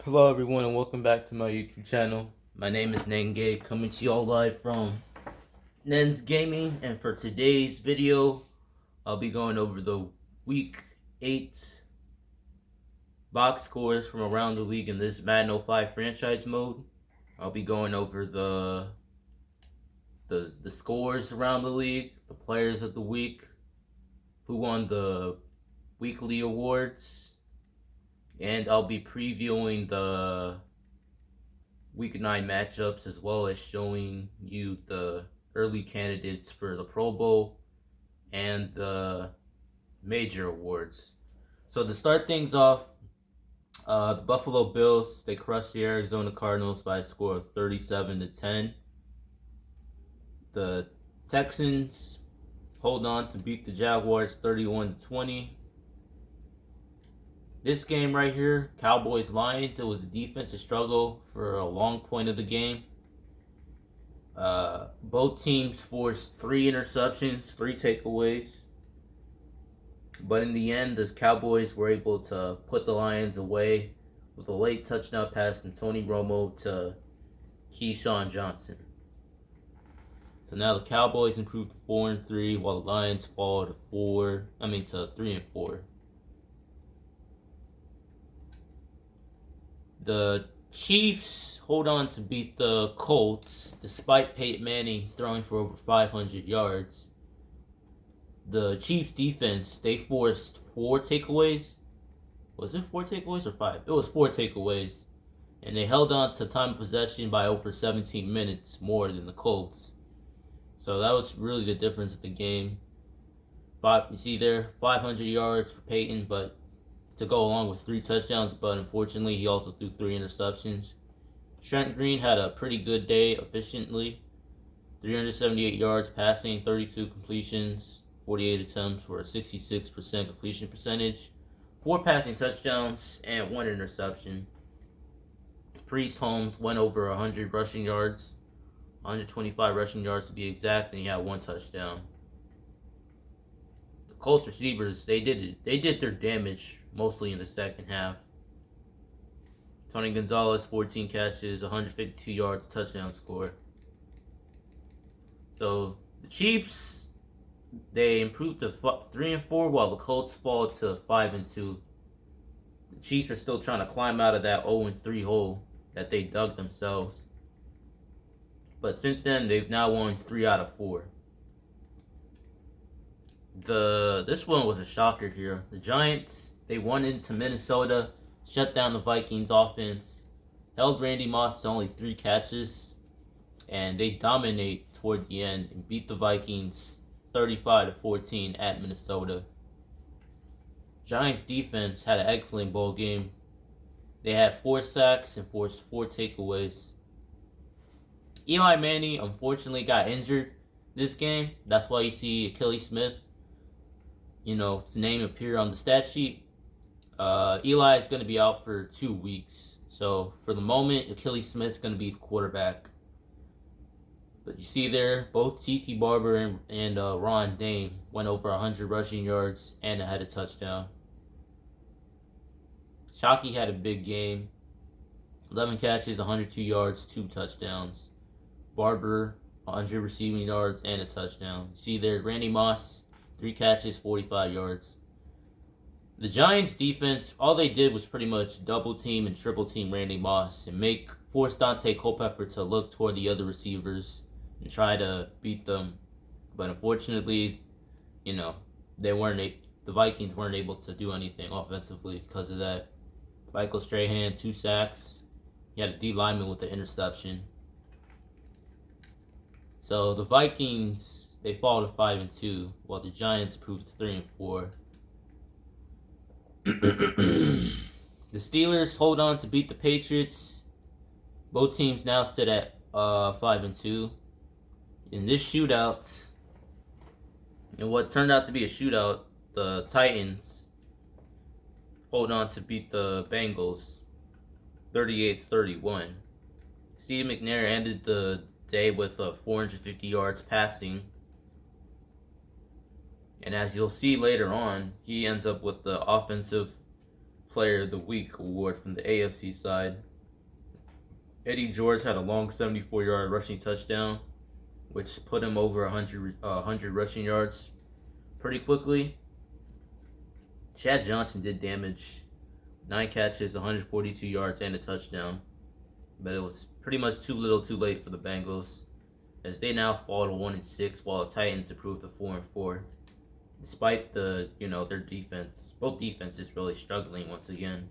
Hello everyone and welcome back to my YouTube channel. My name is Gabe, coming to y'all live from Nen's Gaming, and for today's video I'll be going over the week 8 box scores from around the league in this Madden 05 franchise mode. I'll be going over the scores around the league, the players of the week, who won the weekly awards, and I'll be previewing the Week 9 matchups, as well as showing you the early candidates for the Pro Bowl and the major awards. So to start things off, the Buffalo Bills, they crushed the Arizona Cardinals by a score of 37-10. The Texans hold on to beat the Jaguars 31-20. This game right here, Cowboys-Lions, it was a defensive struggle for a long point of the game. Both teams forced 3 interceptions, 3 takeaways. But in the end, the Cowboys were able to put the Lions away with a late touchdown pass from Tony Romo to Keyshawn Johnson. So now the Cowboys improved to 4-3, while the Lions fall to 3-4. The Chiefs hold on to beat the Colts despite Peyton Manning throwing for over 500 yards. The Chiefs defense, they forced 4 takeaways. Was it 4 takeaways or 5? It was 4 takeaways. And they held on to time of possession by over 17 minutes more than the Colts. So that was really the difference of the game. You see there, 500 yards for Peyton, but to go along with 3 touchdowns, but unfortunately he also threw 3 interceptions. Trent Green had a pretty good day efficiently. 378 yards passing, 32 completions, 48 attempts for a 66% completion percentage, 4 passing touchdowns, and 1 interception. Priest Holmes went over 100 rushing yards, 125 rushing yards to be exact, and he had 1 touchdown. The Colts receivers, they did their damage mostly in the second half. Tony Gonzalez, 14 catches, 152 yards, touchdown score. So the Chiefs, they improved to 3-4, while the Colts fall to 5-2. The Chiefs are still trying to climb out of that 0-3 hole that they dug themselves. But since then, they've now won 3 out of 4. This one was a shocker here. The Giants, they won into Minnesota, shut down the Vikings offense, held Randy Moss to only 3 catches, and they dominate toward the end and beat the Vikings 35-14 at Minnesota. Giants defense had an excellent ball game. They had 4 sacks and forced 4 takeaways. Eli Manning unfortunately got injured this game. That's why you see Achilles Smith, his name appear on the stat sheet. Eli is going to be out for 2 weeks. So for the moment, Achilles Smith's going to be the quarterback. But you see there, both Tiki Barber and Ron Dame went over 100 rushing yards and had a touchdown. Shockey had a big game. 11 catches, 102 yards, 2 touchdowns. Barber, 100 receiving yards and a touchdown. You see there, Randy Moss, 3 catches, 45 yards. The Giants defense, all they did was pretty much double team and triple team Randy Moss and force Dante Culpepper to look toward the other receivers and try to beat them. But unfortunately, the Vikings weren't able to do anything offensively because of that. Michael Strahan, 2 sacks. He had a D lineman with the interception. So the Vikings, they fall to 5-2, while the Giants proved 3-4. The Steelers hold on to beat the Patriots. Both teams now sit at 5-2. In this shootout, and what turned out to be a shootout, the Titans hold on to beat the Bengals 38-31. Steve McNair ended the day with 450 yards passing. And as you'll see later on, he ends up with the offensive Player of the Week award from the AFC side. Eddie George had a long 74-yard rushing touchdown, which put him over 100 rushing yards pretty quickly. Chad Johnson did damage. 9 catches, 142 yards, and a touchdown. But it was pretty much too little too late for the Bengals, as they now fall to 1-6, while the Titans improved to 4-4. Despite their defense, both defenses really struggling once again.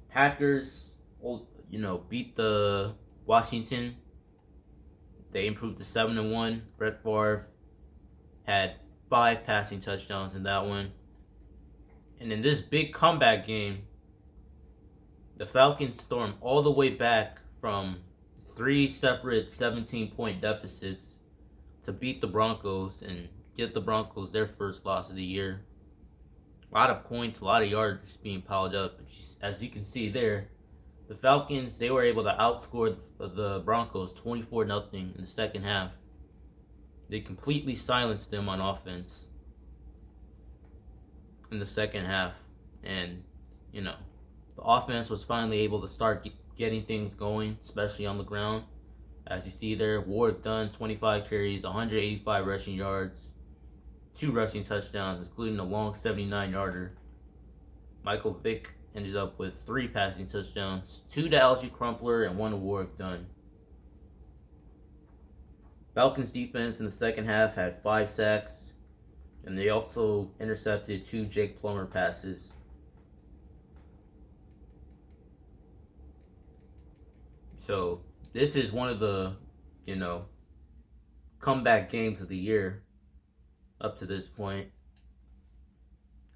Packers, beat the Washington. They improved to 7-1. Brett Favre had 5 passing touchdowns in that one. And in this big comeback game, the Falcons stormed all the way back from 3 separate 17-point deficits to beat the Broncos and get the Broncos their first loss of the year. A lot of points, a lot of yards being piled up. As you can see there, the Falcons, they were able to outscore the Broncos 24-0 in the second half. They completely silenced them on offense in the second half. And, the offense was finally able to start getting things going, especially on the ground. As you see there, Ward done 25 carries, 185 rushing yards, 2 rushing touchdowns, including a long 79-yarder. Michael Vick ended up with 3 passing touchdowns, 2 to Algie Crumpler and 1 to Warwick Dunn. Falcons defense in the second half had 5 sacks, and they also intercepted 2 Jake Plummer passes. So this is one of the, comeback games of the year up to this point,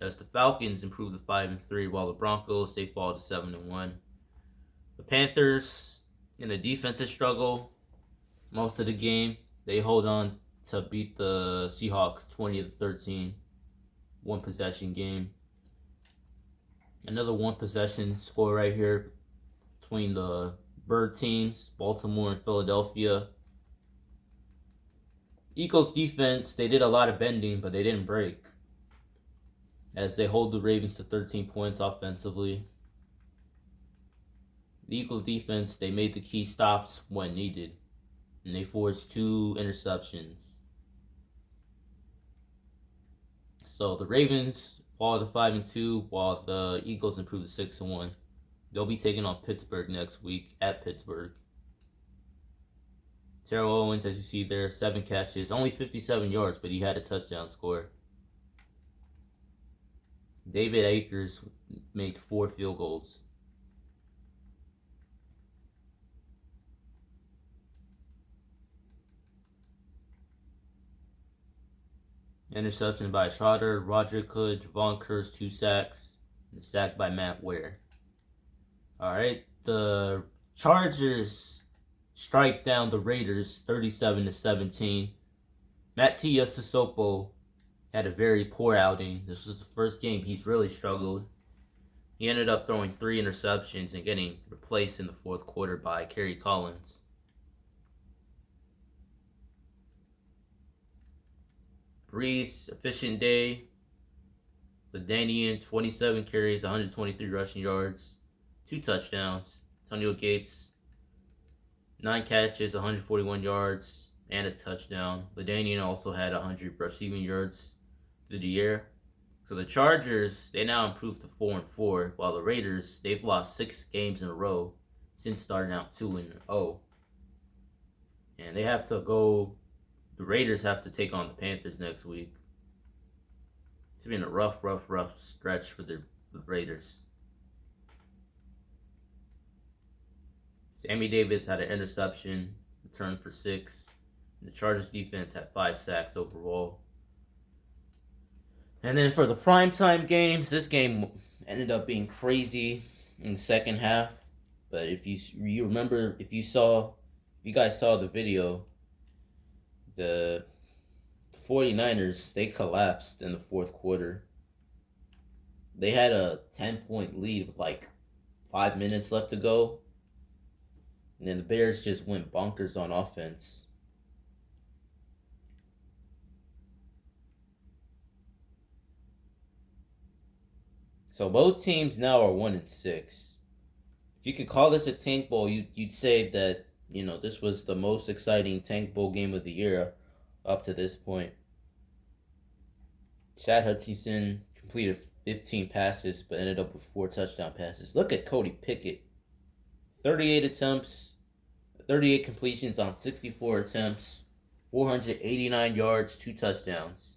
as the Falcons improved to 5-3, while the Broncos, they fall to 7-1. The Panthers, in a defensive struggle most of the game, they hold on to beat the Seahawks 20-13, 1-possession game. Another 1-possession score right here between the Bird teams, Baltimore and Philadelphia. Eagles defense, they did a lot of bending, but they didn't break, as they hold the Ravens to 13 points offensively. The Eagles defense, they made the key stops when needed, and they forced 2 interceptions. So the Ravens fall to 5-2, while the Eagles improve to 6-1. They'll be taking on Pittsburgh next week at Pittsburgh. Terrell Owens, as you see there, 7 catches, only 57 yards, but he had a touchdown score. David Akers made 4 field goals. Interception by Trotter, Roger Hood, Javon Curse, 2 sacks, and a sack by Matt Ware. Alright, the Chargers strike down the Raiders 37-17. Matt Sisopo had a very poor outing. This was the first game he's really struggled. He ended up throwing 3 interceptions and getting replaced in the fourth quarter by Kerry Collins. Breeze, efficient day. LaDainian, 27 carries, 123 rushing yards, 2 touchdowns. Antonio Gates, 9 catches, 141 yards, and a touchdown. LaDainian also had 100 receiving yards through the year. So the Chargers, they now improved to 4-4, while the Raiders, they've lost 6 games in a row since starting out 2-0. And the Raiders have to take on the Panthers next week. It's been a rough stretch for the Raiders. Sammy Davis had an interception, returned for 6. The Chargers defense had 5 sacks overall. And then for the primetime games, this game ended up being crazy in the second half. But if you remember, if you guys saw the video, the 49ers, they collapsed in the fourth quarter. They had a 10-point lead with like 5 minutes left to go. And then the Bears just went bonkers on offense. So both teams now are 1-6. If you could call this a tank bowl, you'd say that this was the most exciting tank bowl game of the year up to this point. Chad Hutchinson completed 15 passes, but ended up with 4 touchdown passes. Look at Cody Pickett, 38 attempts, 38 completions on 64 attempts, 489 yards, 2 touchdowns.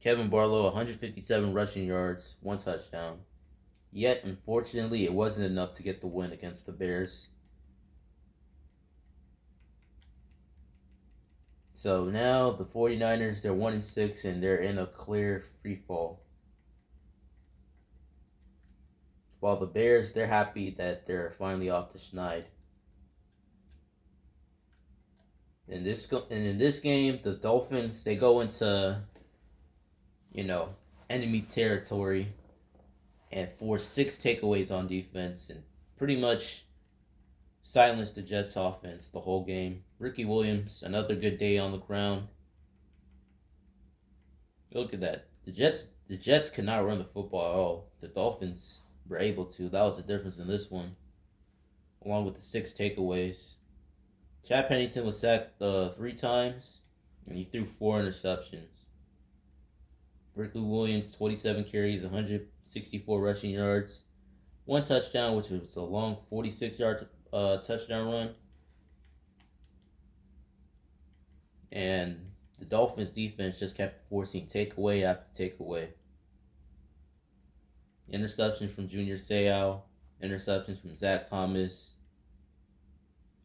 Kevin Barlow, 157 rushing yards, 1 touchdown. Yet, unfortunately, it wasn't enough to get the win against the Bears. So now the 49ers, they're 1-6, and they're in a clear free fall. While the Bears, they're happy that they're finally off the schneid. In this game, the Dolphins, they go into, enemy territory and force 6 takeaways on defense and pretty much silence the Jets offense the whole game. Ricky Williams, another good day on the ground. Look at that. The Jets could not run the football at all. The Dolphins were able to. That was the difference in this one. Along with the 6 takeaways. Chad Pennington was sacked 3 times, and he threw 4 interceptions. Ricky Williams, 27 carries, 164 rushing yards, 1 touchdown, which was a long 46-yard touchdown run. And the Dolphins defense just kept forcing takeaway after takeaway. Interceptions from Junior Seau, interceptions from Zach Thomas,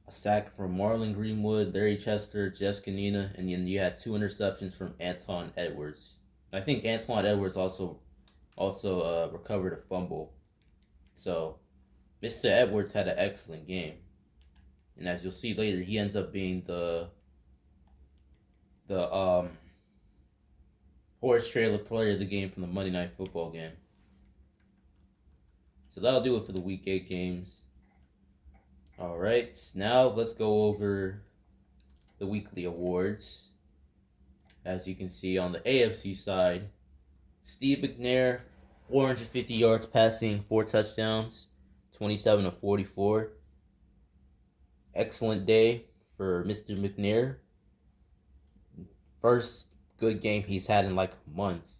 a sack from Marlon Greenwood, Larry Chester, Jeff Skanina, and then you had 2 interceptions from Antoine Edwards. I think Antoine Edwards also recovered a fumble. So Mr. Edwards had an excellent game. And as you'll see later, he ends up being the horse trailer player of the game from the Monday Night Football game. So that'll do it for the Week 8 games. Alright, now let's go over the weekly awards. As you can see on the AFC side, Steve McNair, 450 yards passing, 4 touchdowns, 27 of 44. Excellent day for Mr. McNair. First good game he's had in like a month.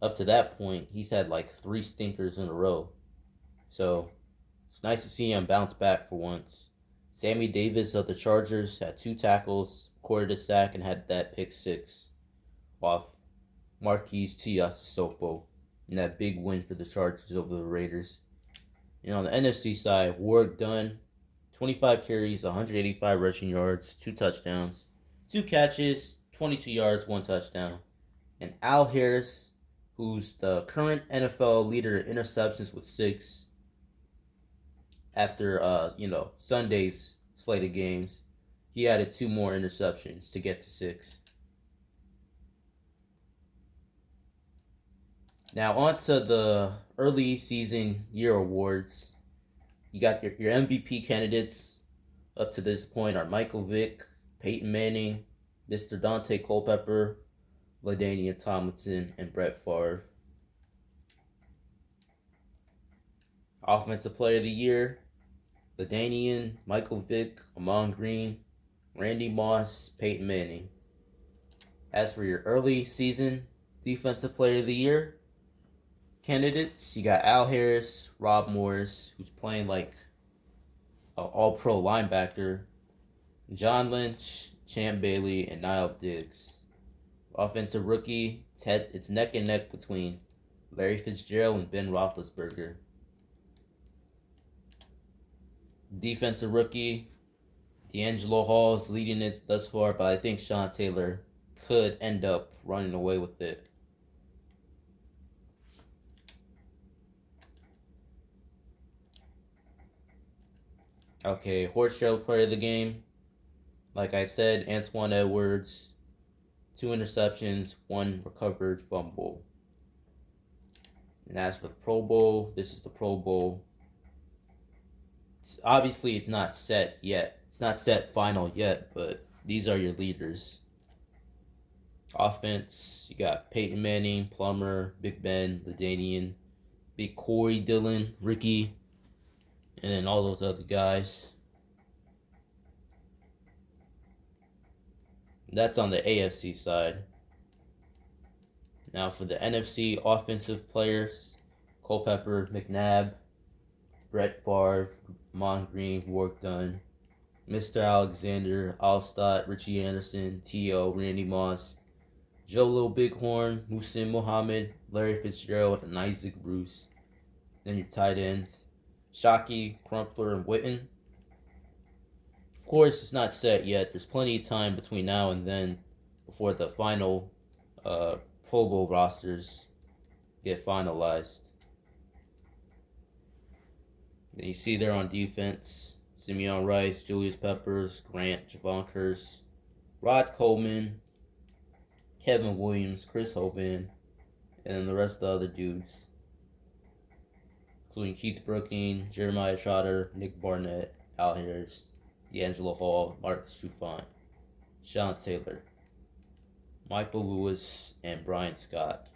Up to that point, he's had like 3 stinkers in a row. So it's nice to see him bounce back for once. Sammy Davis of the Chargers had 2 tackles, recorded a sack, and had that pick 6 off Marquise Tiasosopo in that big win for the Chargers over the Raiders. And on the NFC side, Warwick Dunn, 25 carries, 185 rushing yards, 2 touchdowns, 2 catches, 22 yards, 1 touchdown. And Al Harris, who's the current NFL leader in interceptions with 6, after Sunday's slate of games, he added 2 more interceptions to get to 6. Now on to the early season year awards. You got your MVP candidates up to this point are Michael Vick, Peyton Manning, Mr. Dante Culpepper, LaDainian Tomlinson, and Brett Favre. Offensive Player of the Year, LaDainian, Michael Vick, Amon Green, Randy Moss, Peyton Manning. As for your early season Defensive Player of the Year candidates, you got Al Harris, Rob Morris, who's playing like an all-pro linebacker, John Lynch, Champ Bailey, and Niall Diggs. Offensive rookie, it's neck and neck between Larry Fitzgerald and Ben Roethlisberger. Defensive rookie, D'Angelo Hall is leading it thus far, but I think Sean Taylor could end up running away with it. Okay, horse trail player of the game. Like I said, Antoine Edwards, 2 interceptions, 1 recovered fumble. And as for the Pro Bowl, this is the Pro Bowl. Obviously, it's not set yet. It's not set final yet, but these are your leaders. Offense, you got Peyton Manning, Plummer, Big Ben, LaDainian, Big Corey, Dillon, Ricky, and then all those other guys. That's on the AFC side. Now for the NFC offensive players, Culpepper, McNabb, Brett Favre, Mon Green, Warwick Dunn, Mr. Alexander, Alstott, Richie Anderson, T.O., Randy Moss, Joe Little Bighorn, Muhsin Muhammad, Larry Fitzgerald, and Isaac Bruce. Then your tight ends, Shockey, Crumpler, and Witten. Of course, it's not set yet. There's plenty of time between now and then before the final Pro Bowl rosters get finalized. Then you see there on defense, Simeon Rice, Julius Peppers, Grant, Javon Curse, Rod Coleman, Kevin Williams, Chris Hoban, and then the rest of the other dudes, including Keith Brooking, Jeremiah Trotter, Nick Barnett, Al Harris, D'Angelo Hall, Marcus Trufant, Sean Taylor, Michael Lewis, and Brian Scott.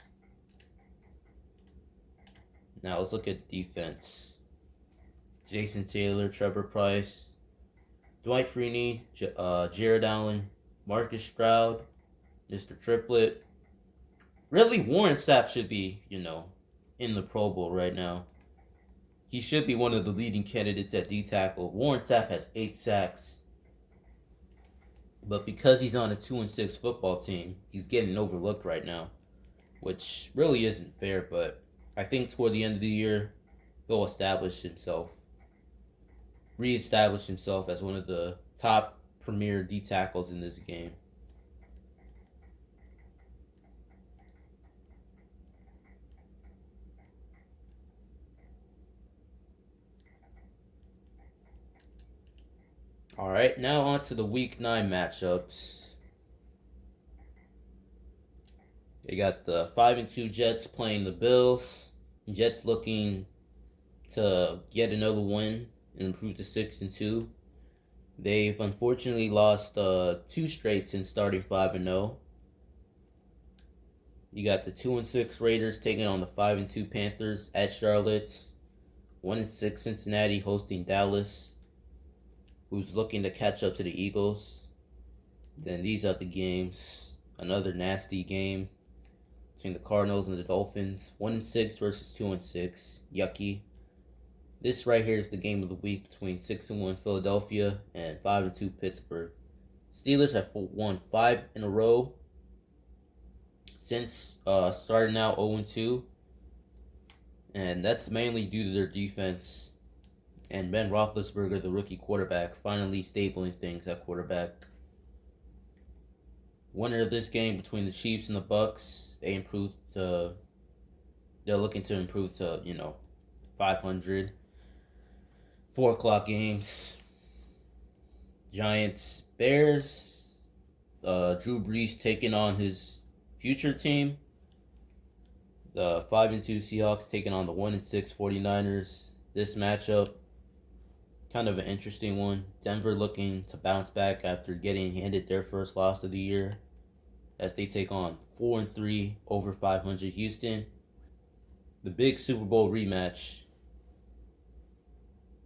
Now let's look at defense. Jason Taylor, Trevor Price, Dwight Freeney, Jared Allen, Marcus Stroud, Mr. Triplett. Really, Warren Sapp should be, in the Pro Bowl right now. He should be one of the leading candidates at D-tackle. Warren Sapp has 8 sacks. But because he's on a 2-6 football team, he's getting overlooked right now, which really isn't fair, but I think toward the end of the year, he'll reestablish himself as one of the top premier D tackles in this game. All right, now on to the Week 9 matchups. They got the 5-2 Jets playing the Bills. Jets looking to get another win and improve to 6-2. They've unfortunately lost 2 straight since starting 5-0. You got the 2-6 Raiders taking on the 5-2 Panthers at Charlotte. 1-6 Cincinnati hosting Dallas, who's looking to catch up to the Eagles. Then these are the games. Another nasty game between the Cardinals and the Dolphins. 1-6 versus 2-6. Yucky. This right here is the game of the week between 6-1 Philadelphia and 5-2 Pittsburgh. Steelers have won 5 in a row since starting out 0-2. And that's mainly due to their defense and Ben Roethlisberger, the rookie quarterback, finally stabling things at quarterback. Winner of this game between the Chiefs and the Bucks, they're looking to improve to, 500. 4 o'clock games. Giants, Bears. Drew Brees taking on his future team. The 5-2 Seahawks taking on the 1-6 49ers. This matchup, kind of an interesting one. Denver looking to bounce back after getting handed their first loss of the year, as they take on 4-3 over 500 Houston. The big Super Bowl rematch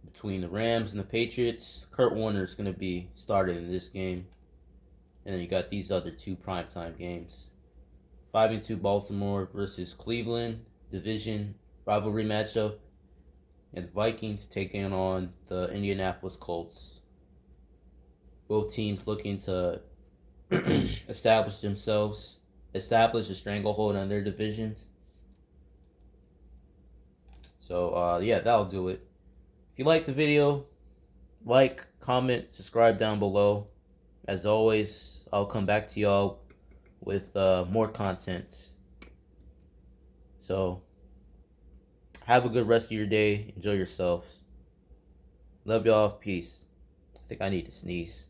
between the Rams and the Patriots. Kurt Warner is going to be started in this game. And then you got these other 2 primetime games. 5-2 Baltimore versus Cleveland, division rivalry matchup. And the Vikings taking on the Indianapolis Colts. Both teams looking to establish a stranglehold on their divisions. So, that'll do it. If you like the video, like, comment, subscribe down below. As always, I'll come back to y'all with more content. So, have a good rest of your day. Enjoy yourselves. Love y'all. Peace. I think I need to sneeze.